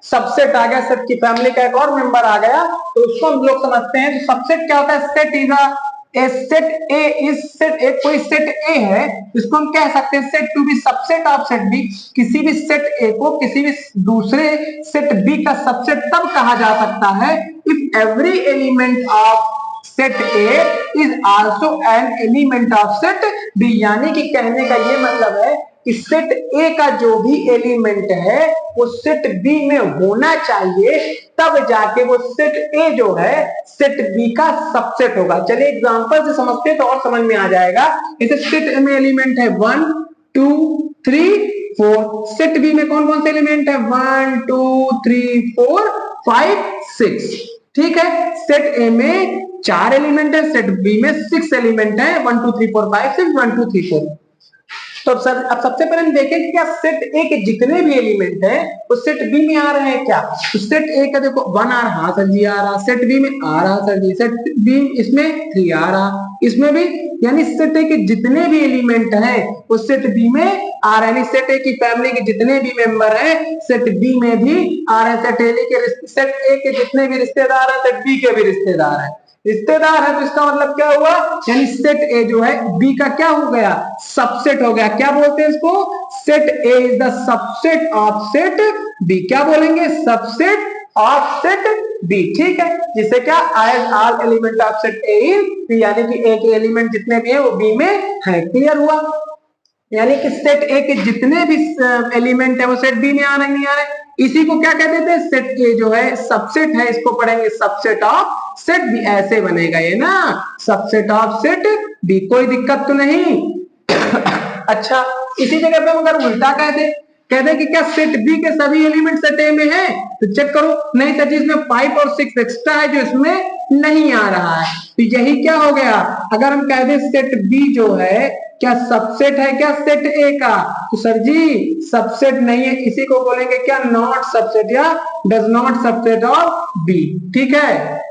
सबसेट आ गया, सेट की फैमिली का एक और मेंबर आ गया, तो उसको हम लोग समझते हैं। तो सबसेट क्या होता है, set is a set A is set A, कोई सेट ए है, इसको हम कह सकते हैं set to be subset of set B. किसी भी सेट ए को किसी भी दूसरे सेट बी का सबसेट तब कहा जा सकता है if every element of set A is also an element of set B. यानी कि कहने का ये मतलब है कि सेट ए का जो भी एलिमेंट है वो सेट बी में होना चाहिए, तब जाके वो सेट ए जो है सेट बी का सबसेट होगा। चलिए एग्जांपल से समझते हैं तो और समझ में आ जाएगा। जैसे सेट ए में एलिमेंट है 1 2 3 4, सेट बी में कौन कौन से एलिमेंट है 1 2 3 4 5 6, ठीक है। सेट ए में 4 एलिमेंट है, सेट बी में 6 एलिमेंट है, 1 2 3 4 5 6 1 2 3 4। तो सर अब सबसे पहले हम देखें कि क्या सेट ए के जितने भी एलिमेंट हैं वो सेट बी में आ रहे हैं क्या। तो सेट ए का देखो 1 आ रहा, हाँ सर जी आ रहा, सेट बी में आ रहा सर जी, सेट बी इसमें 3 आ रहा, इसमें भी, यानी सेट ए के जितने भी एलिमेंट हैं वो सेट बी में आ रहे हैं। सेट ए की फैमिली के जितने भी मेंबर हैं सेट बी में भी आ रहे हैं। सेट ए के जितने भी रिश्तेदार हैं सेट बी के भी रिश्तेदार हैं, रिश्तेदार है, तो इसका मतलब क्या हुआ, यानी सेट ए जो है बी का क्या हो गया सबसेट हो गया। क्या बोलते हैं इसको, set A is the subset of set B. क्या बोलेंगे, सबसेट ऑफ सेट बी, ठीक है। जिससे क्या as all element of set A is B, यानी कि ए के एलिमेंट जितने भी है वो बी में है। क्लियर हुआ, यानी कि सेट ए के जितने भी एलिमेंट है वो सेट बी में आ रहे नहीं आ रहे। इसी को क्या कहते थे, सेट ए जो है सबसेट है, इसको पढ़ेंगे सबसेट ऑफ सेट बी, ऐसे बनेगा ये ना, सबसेट ऑफ सेट बी, कोई दिक्कत तो नहीं। अच्छा, इसी जगह पे हम अगर उल्टा कहते कि क्या सेट बी के सभी एलिमेंट सेट ए में है, तो चेक करो, नहीं सर जी इसमें 5 और 6 एक्स्ट्रा है जो इसमें नहीं आ रहा है, तो यही क्या हो गया। अगर हम कह दें सेट बी जो है क्या सबसेट है क्या सेट ए का, तो सर जी सबसेट नहीं है, इसी को बोलेंगे क्या नॉट सबसेट या does not subset of B, ठीक है,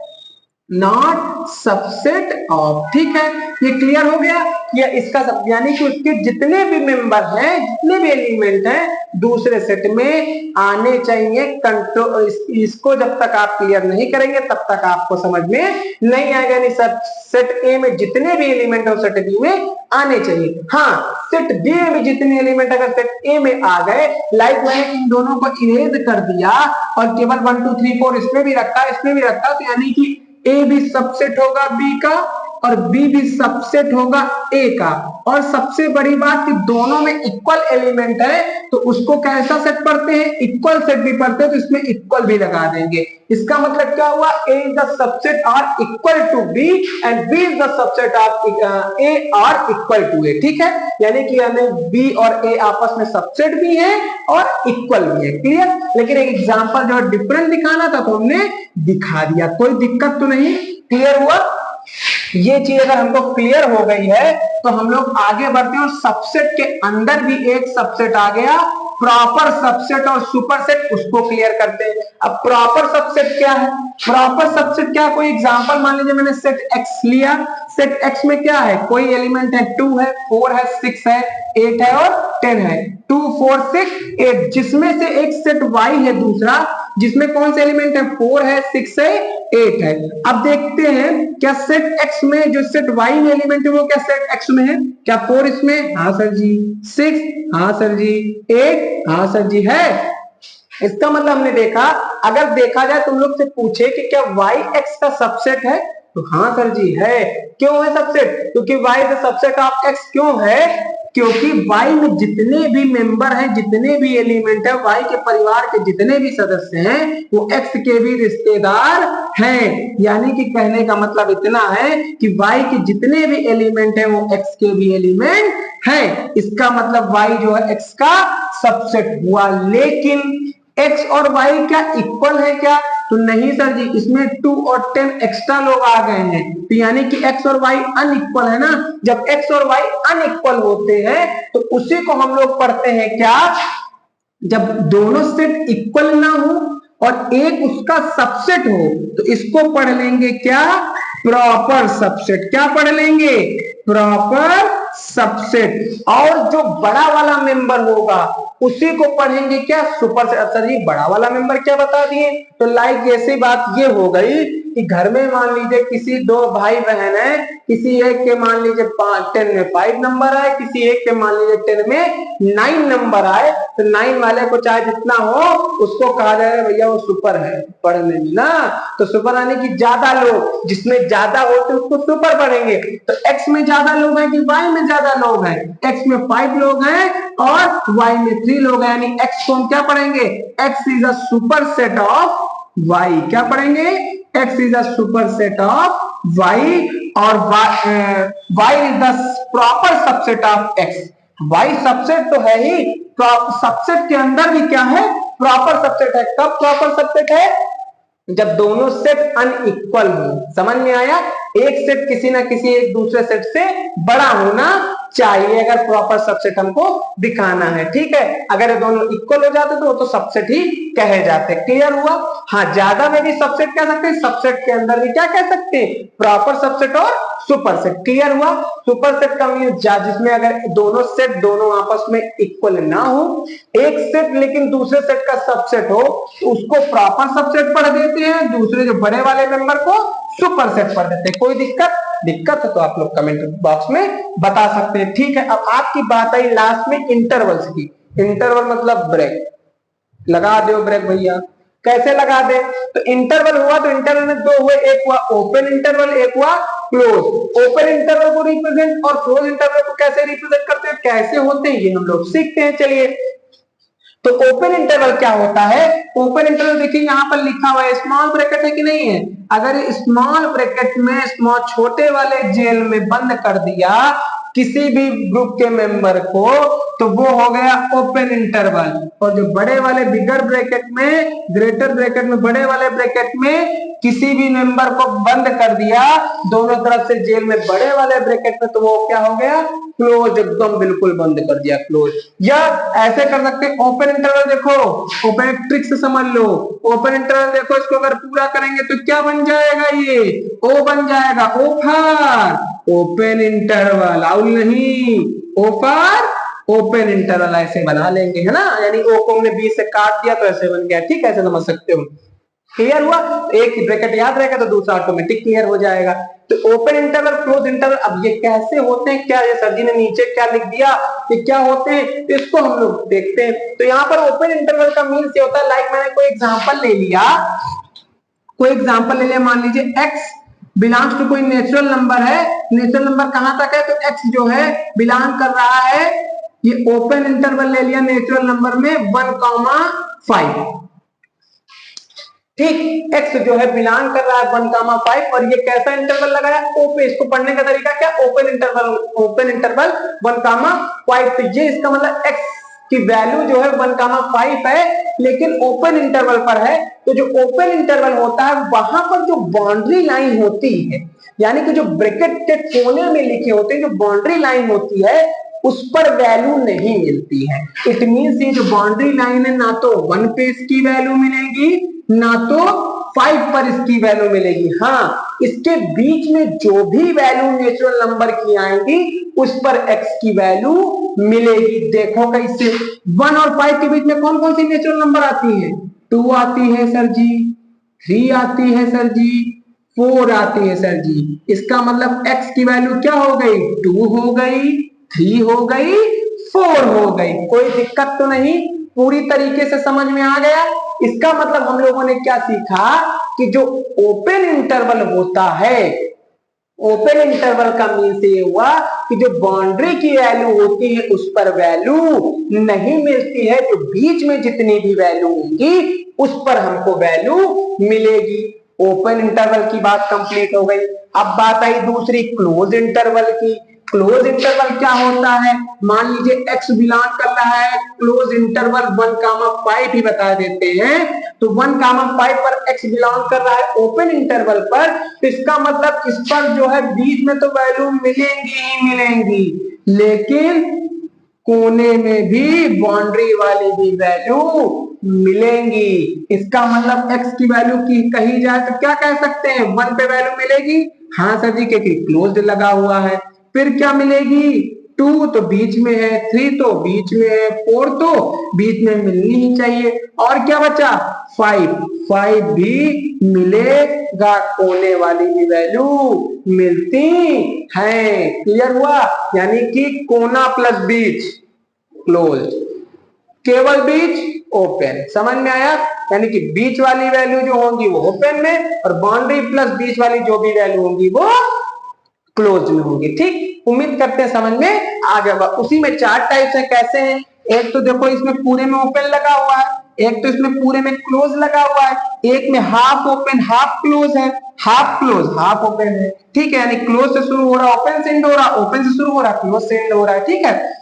नॉट सबसेट ऑफ, ठीक है। ये क्लियर हो गया कि इसका यानी कि उसके जितने भी मेंबर हैं जितने भी एलिमेंट हैं दूसरे सेट में आने चाहिए। कंट्रोल इसको जब तक आप क्लियर नहीं करेंगे तब तक आपको समझ में नहीं आएगा। नहीं सब सेट ए में जितने भी एलिमेंट है सेट बी में आने चाहिए। हाँ, सेट बी में जितने एलिमेंट अगर सेट ए में आ गए, लाइक मैंने इन दोनों को इरेज कर दिया और केवल 1 2 3 4 इसमें भी रखा इसमें भी रखा, तो यानी कि ए भी सबसेट होगा बी का, और बी भी सबसेट होगा ए का। और सबसे बड़ी बात कि दोनों में इक्वल एलिमेंट है तो उसको कैसा सेट पढ़ते हैं, इक्वल सेट भी पढ़ते हैं, तो इसमें इक्वल भी लगा देंगे। इसका मतलब क्या हुआ, A is the subset or equal to B and B is the subset of A or equal to A. ठीक है, यानी कि हमें बी और ए आपस में सबसेट भी है और इक्वल भी है। क्लियर? लेकिन एक एग्जांपल जो डिफरेंट दिखाना था तो हमने दिखा दिया, कोई दिक्कत तो नहीं। क्लियर हुआ? ये चीज अगर हमको क्लियर हो गई है तो हम लोग आगे बढ़ते हैं और सबसेट के अंदर भी एक सबसेट आ गया, प्रॉपर सबसेट और सुपरसेट, उसको क्लियर करते हैं। अब प्रॉपर सबसेट क्या है? प्रॉपर सबसेट क्या? कोई एग्जांपल मान लीजिए मैंने सेट एक्स लिया, सेट एक्स में क्या है, कोई एलिमेंट है 2 है, 4 है, 6 है, 8 है और 10 है। 2 4 6 8, जिसमें से एक सेट वाई है दूसरा, जिसमें कौन से एलिमेंट है, 4 है, 6 है, 8 है। अब देखते हैं क्या सेट एक्स में जो सेट वाई में एलिमेंट है वो क्या सेट एक्स में है? क्या 4 इसमें? हाँ सर जी। 6? हाँ सर जी। 8? हाँ सर जी है। इसका मतलब हमने देखा, अगर देखा जाए तुम लोग से पूछे कि क्या वाई एक्स का सबसेट है, तो हाँ सर जी है। क्यों है सबसेट? क्योंकि why the subset of x. क्यों है? क्योंकि वाई में जितने भी मेंबर हैं, जितने भी एलिमेंट है, वाई के परिवार के जितने भी सदस्य हैं वो एक्स के भी रिश्तेदार हैं। यानी कि कहने का मतलब इतना है कि वाई के जितने भी एलिमेंट हैं वो एक्स के भी एलिमेंट हैं। इसका मतलब वाई जो है एक्स का सबसेट हुआ। लेकिन x और y क्या इक्वल है क्या? तो नहीं सर जी, इसमें 2 और 10 एक्स्ट्रा लोग आ गए हैं, तो यानी कि x और y अनइक्वल है ना। जब x और y अनइक्वल होते हैं तो उसी को हम लोग पढ़ते हैं क्या, जब दोनों सेट इक्वल ना हो और एक उसका सबसेट हो तो इसको पढ़ लेंगे क्या, प्रॉपर सबसेट। क्या पढ़ लेंगे? Proper subset. और जो बड़ा वाला मेंबर होगा उसी को पढ़ेंगे क्या, सुपर सेट। सर जी बड़ा वाला मेंबर क्या बता दिए? तो लाइक ऐसी बात ये हो गई कि घर में मान लीजिए किसी दो भाई बहन है, किसी एक के मान लीजिए 10 में 5 नंबर आए, किसी एक के मान लीजिए 10 में 9 नंबर आए, तो 9 वाले को चाहे जितना हो उसको कहा जाएगा भैया वो सुपर है पढ़ने में ना। तो सुपर यानी कि ज्यादा लोग, जिसमें ज्यादा होते उसको सुपर पढ़ेंगे। तो एक्स में ज्यादा लोग हैं कि वाई में ज्यादा लोग हैं? एक्स में 5 लोग हैं और वाई में 3 लोग हैं, यानी एक्स को हम क्या पढ़ेंगे, X is a superset of Y. क्या पढ़ेंगे? X is a superset of Y और Y is the proper subset of X. Y subset तो है ही, सबसेट के अंदर भी क्या है, प्रॉपर सबसेट है। कब प्रॉपर सबसेट है? जब दोनों सेट अनइक्वल हो। समझ में आया? एक सेट किसी ना किसी एक दूसरे सेट से बड़ा होना चाहिए अगर प्रॉपर सबसेट हमको दिखाना है। ठीक है, अगर ये दोनों इक्वल हो जाते तो वो तो सबसेट ही कहे जाते। क्लियर हुआ? हाँ, ज्यादा में भी सबसेट कह सकते हैं, सबसेट के अंदर भी क्या कह सकते हैं, प्रॉपर सबसेट और सुपर सेट। क्लियर हुआ? सुपर सेट का मीन जिसमें अगर दोनों सेट दोनों आपस में इक्वल ना हो, एक सेट लेकिन दूसरे सेट का सबसेट हो, तो उसको प्रॉपर सबसेट पढ़ देते हैं, दूसरे जो बड़े वाले मेंबर को सुपर सेट पढ़ देते हैं। कोई दिक्कत है तो आप लोग कमेंट बॉक्स में बता सकते हैं। ठीक है, अब आपकी बात आई लास्ट में इंटरवल्स की। इंटरवल मतलब ब्रेक। लगा दो ब्रेक भैया। कैसे लगा दे? तो इंटरवल हुआ तो इंटरवल में दो हुए, एक हुआ ओपन इंटरवल, एक हुआ क्लोज। ओपन इंटरवल को रिप्रेजेंट और क्लोज इंटरवल को कैसे रिप्रेजेंट करते हैं, कैसे होते हैं, ये हम लोग सीखते हैं। चलिए, तो ओपन इंटरवल क्या होता है? ओपन इंटरवल देखिए यहाँ पर लिखा हुआ है, स्मॉल ब्रैकेट है कि नहीं है? अगर स्मॉल ब्रैकेट में स्मॉल छोटे वाले जेल में बंद कर दिया किसी भी ग्रुप के मेंबर को तो वो हो गया ओपन इंटरवल। और जो बड़े वाले बिगर ब्रैकेट में, ग्रेटर ब्रैकेट में, बड़े वाले ब्रैकेट में किसी भी मेंबर को बंद कर दिया दोनों तरफ से जेल में बड़े वाले ब्रैकेट में, तो वो क्या हो गया, क्लोज। एकदम बिल्कुल बंद कर दिया, क्लोज। या ऐसे कर सकते हैं ओपन इंटरवल। देखो ओपन, एक ट्रिक से समझ लो। ओपन इंटरवल देखो, इसको अगर पूरा करेंगे तो क्या बन जाएगा, ये ओ बन जाएगा, O for open interval. Owl नहीं, ओ फॉर ओपन इंटरवल ऐसे बना लेंगे, है ना। यानी ओ को हमने बी से काट दिया तो ऐसे बन गया। ठीक है, ऐसे समझ सकते हो। क्लियर हुआ? एक ब्रैकेट याद रहेगा तो दूसरा ऑटोमेटिक क्लियर हो जाएगा। तो ओपन इंटरवल, क्लोज इंटरवल, अब ये कैसे होते हैं, क्या ये सर जी ने नीचे क्या लिख दिया कि क्या होते हैं, तो इसको हम लोग देखते हैं। तो यहाँ पर ओपन इंटरवल का मीन ये होता है, लाइक मैंने कोई एग्जांपल ले लिया, मान लीजिए x बिलोंग्स टू कोई नेचुरल नंबर है, नेचुरल नंबर कहां तक है, तो x जो है बिलोंग कर रहा है, ये ओपन इंटरवल ले लिया नेचुरल नंबर में 1,5, ठीक। x जो है बिलोंग कर रहा है 1,5 और ये कैसा इंटरवल लगाया, ओपन। इसको पढ़ने का तरीका क्या, ओपन इंटरवल, ओपन इंटरवल 1,5। तो ये इसका मतलब x की वैल्यू जो है 1,5 है, लेकिन ओपन इंटरवल पर है। तो जो ओपन इंटरवल होता है वहां पर जो बाउंड्री लाइन होती है, यानी कि जो ब्रैकेट के कोने में लिखे होते हैं, जो बाउंड्री लाइन होती है उस पर वैल्यू नहीं मिलती है। इट मींस ये जो बाउंड्री लाइन है ना तो 1 पे इसकी वैल्यू मिलेगी ना तो 5 पर इसकी वैल्यू मिलेगी। हाँ, इसके बीच में जो भी वैल्यू नेचुरल नंबर की आएंगी उस पर x की वैल्यू मिलेगी। देखो कैसे, 1 और 5 के बीच में कौन कौन सी नेचुरल नंबर आती है, 2 आती है सर जी, 3 आती है सर जी, 4 आती है सर जी। इसका मतलब x की वैल्यू क्या हो गई, 2 हो गई, 3 हो गई, 4 हो गई। कोई दिक्कत तो नहीं, पूरी तरीके से समझ में आ गया। इसका मतलब हम लोगों ने क्या सीखा कि जो ओपन इंटरवल होता है, ओपन इंटरवल का मीन्स ये हुआ कि जो बाउंड्री की वैल्यू होती है उस पर वैल्यू नहीं मिलती है, जो बीच में जितनी भी वैल्यू होंगी उस पर हमको वैल्यू मिलेगी। ओपन इंटरवल की बात कंप्लीट हो गई। अब बात आई दूसरी, क्लोज इंटरवल की। क्लोज इंटरवल क्या होता है, मान लीजिए x बिलोंग कर रहा है क्लोज इंटरवल 1,5 ही बता देते हैं, तो 1,5 पर x बिलोंग कर रहा है ओपन इंटरवल पर, तो इसका मतलब इस पर जो है बीच में तो वैल्यू मिलेंगी ही मिलेंगी, लेकिन कोने में भी बाउंड्री वाली भी वैल्यू मिलेंगी। इसका मतलब x की वैल्यू की कही जाए तो क्या कह सकते हैं, 1 पे वैल्यू मिलेगी, हाँ सर जी, क्योंकि क्लोज लगा हुआ है। फिर क्या मिलेगी, 2 तो बीच में है, 3 तो बीच में है, 4 तो बीच में मिलनी ही चाहिए, और क्या बचा 5 भी मिलेगा, कोने वाली भी वैल्यू मिलती है। क्लियर हुआ, यानी कि कोना प्लस बीच क्लोज, केवल बीच ओपन। समझ में आया, यानी कि बीच वाली वैल्यू जो होंगी वो ओपन में, और बाउंड्री प्लस बीच वाली जो भी वैल्यू होंगी वो क्लोज में होगी। ठीक, उम्मीद करते हैं समझ में आ गया। उसी में 4 टाइप्स है, कैसे हैं, एक तो देखो इसमें पूरे में ओपन लगा हुआ है, एक तो इसमें पूरे में क्लोज लगा हुआ है, एक में हाफ ओपन हाफ क्लोज है, हाफ क्लोज हाफ ओपन है। ठीक है, यानी क्लोज से शुरू हो रहा, ओपन से एंड हो रहा, ओपन से शुरू हो रहा, क्लोज से एंड हो रहा है। ठीक है,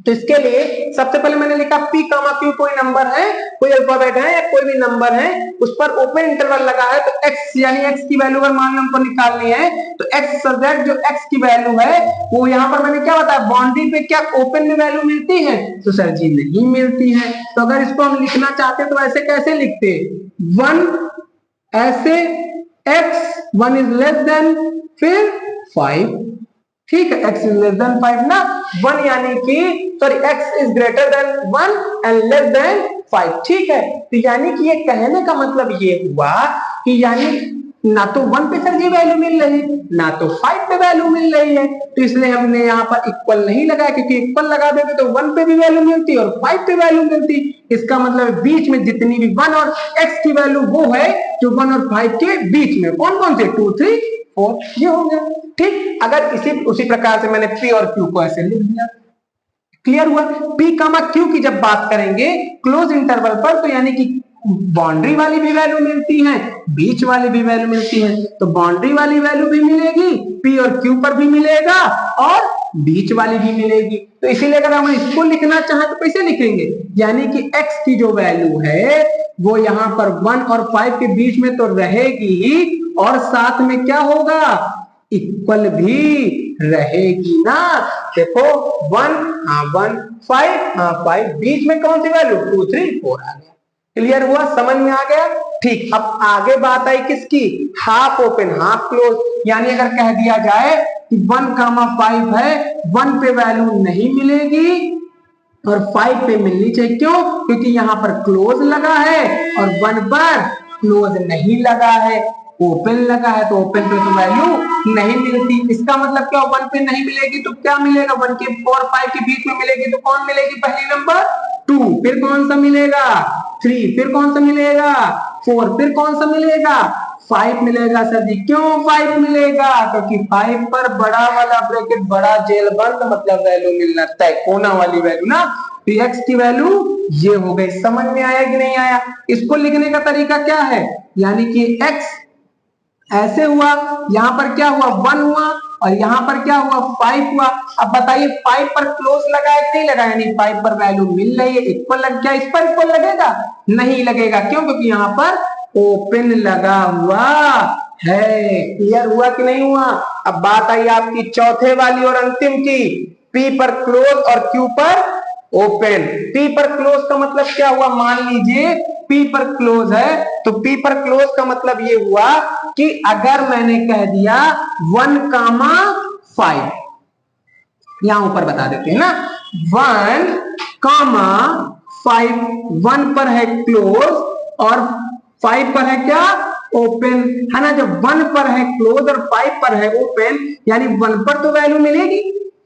तो इसके लिए सबसे पहले मैंने लिखा p, q, कोई नंबर है, कोई अल्फाबेट है या कोई भी नंबर है, उस पर ओपन इंटरवल लगा है, तो x यानी x की वैल्यू अगर मान लो हमको निकालनी है, तो x सब्जेक्ट जो x की वैल्यू है वो यहाँ पर मैंने क्या बताया, बाउंड्री पे क्या ओपन में वैल्यू मिलती है, तो सर जी नहीं मिलती है। तो अगर इसको हम लिखना चाहते तो ऐसे कैसे लिखते, 1 ऐसे, x 1 इज लेस देन फिर 5। ठीक है, x इज लेस देन 5 ना, 1 यानी कि sorry x is greater than 1 and less than 5। ठीक है, तो यानी कि ये कहने का मतलब ये हुआ कि यानी ना तो 1 पे सर जी वैल्यू मिल रही है ना तो 5 पे वैल्यू मिल रही है, तो इसलिए हमने यहाँ पर इक्वल नहीं लगाया, क्योंकि इक्वल लगा देते तो 1 पे भी वैल्यू मिलती और 5 पे वैल्यू मिलती। इसका मतलब बीच में जितनी भी 1 और x की वैल्यू वो है जो 1 और 5 के बीच में, कौन कौन से 2 3 4 ये हो गया। ठीक, अगर उसी प्रकार से मैंने p और q को ऐसे लिख दिया। क्लियर हुआ, p, q की जब बात करेंगे क्लोज इंटरवल पर, तो यानी कि बाउंड्री वाली भी वैल्यू मिलती है, बीच वाली भी वैल्यू मिलती है, तो बाउंड्री वाली वैल्यू भी मिलेगी, p और q पर भी मिलेगा और बीच वाली भी मिलेगी। तो इसीलिए अगर हम इसको लिखना चाहें तो कैसे लिखेंगे, यानी कि x की जो वैल्यू है वो यहाँ पर 1 और 5 के बीच में तो रहेगी, और साथ में क्या होगा, इक्वल भी रहेगी ना। देखो 1 हाँ 1, 5 हाँ 5, बीच में कौन सी वैल्यू 2 3 4 आ गया। क्लियर हुआ, समझ में आ गया। ठीक, अब आगे बात आई किसकी, हाफ ओपन हाफ क्लोज, यानी अगर कह दिया जाए कि 1, 5 है, 1 पे वैल्यू नहीं मिलेगी और 5 पे मिलनी चाहिए, क्यों, क्योंकि यहाँ पर क्लोज लगा है और 1 पर क्लोज नहीं लगा है, ओपन लगा है, तो ओपन पे तो वैल्यू नहीं मिलती। इसका मतलब क्या, 1 पे नहीं मिलेगी तो क्या मिलेगा, 1 के 4 5 के बीच में मिलेगी तो कौन मिलेगी, पहली नंबर 2, फिर कौन सा मिलेगा 3, फिर कौन सा मिलेगा 4, फिर कौन सा मिलेगा 5 मिलेगा सर जी। क्यों 5 मिलेगा? क्योंकि 5 पर बड़ा वाला ब्रैकेट, बड़ा जेल बंद, मतलब वैल्यू मिलना तय, कोना वाली वैल्यू ना। तो x की वैल्यू ये हो गई। समझ में आया कि नहीं आया? इसको लिखने का तरीका क्या है, यानी कि x ऐसे हुआ, यहां पर क्या हुआ 1 हुआ, और यहां पर क्या हुआ 5 हुआ। अब बताइए 5 पर क्लोज लगाया कि नहीं लगाया? नहीं, 5 पर वैल्यू मिल रही है, इक्वल लग गया, इस पर इक्वल लगेगा? नहीं लगेगा। क्यों? क्योंकि यहां पर ओपन लगा हुआ है। क्लियर हुआ कि नहीं हुआ? अब बात आई आपकी चौथे वाली और अंतिम की, P पर क्लोज और Q पर ओपन। P पर क्लोज का मतलब क्या हुआ? मान लीजिए P पर क्लोज है, तो P पर क्लोज का मतलब ये हुआ कि अगर मैंने कह दिया 1,5, यहां ऊपर बता देते हैं ना, 1,5, 1 पर है क्लोज और 5 पर है क्या? ओपन, है ना। जब 1 पर है क्लोज और 5 पर है ओपन, यानी 1 पर तो वैल्यू मिलेगी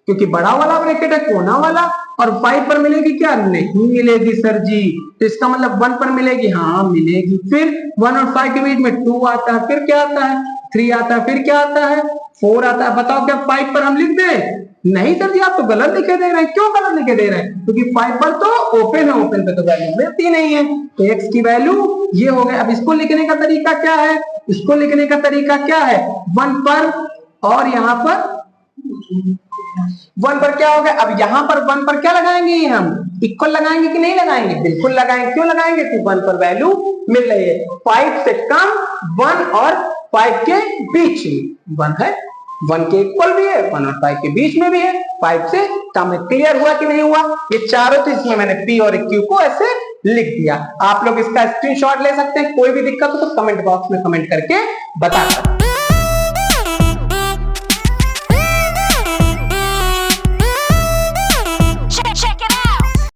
क्योंकि बड़ा वाला ब्रैकेट है, कोना वाला, और 5 पर मिलेगी क्या? नहीं मिलेगी सर जी। तो इसका मतलब 1 पर मिलेगी, हाँ मिलेगी। फिर 1 और 5 के बीच में 2 आता है, फिर क्या आता है? 3 आता है, फिर क्या आता है? 4 आता है। बताओ क्या 5 पर हम लिख दें? नहीं सर जी, आप तो गलत लिखे दे रहे हैं। क्यों गलत लिखे दे रहे हैं? क्योंकि 5 पर तो ओपन है, ओपन पे तो वैल्यू मिलती नहीं है। तो x की वैल्यू ये हो गया। अब इसको लिखने का तरीका क्या है? इसको लिखने का तरीका क्या है? 1 पर और यहां पर 1 पर क्या हो गया? अब यहां पर 1 पर क्या लगाएंगे? हम इक्वल लगाएंगे कि नहीं लगाएंगे? बिल्कुल लगाएंगे। क्यों लगाएंगे? क्योंकि 1 पर वैल्यू मिल रही है। 5 से कम 1 और 5 के बीच में 1 है, 1 के इक्वल भी है, 1 और 5 के बीच में भी है, 5 से कम है। क्लियर हुआ कि नहीं हुआ? ये चारों, तो इसमें मैंने P और Q को ऐसे लिख दिया। आप लोग इसका स्क्रीनशॉट ले सकते हैं। कोई भी दिक्कत हो तो कमेंट बॉक्स में कमेंट करके बता सकते हैं।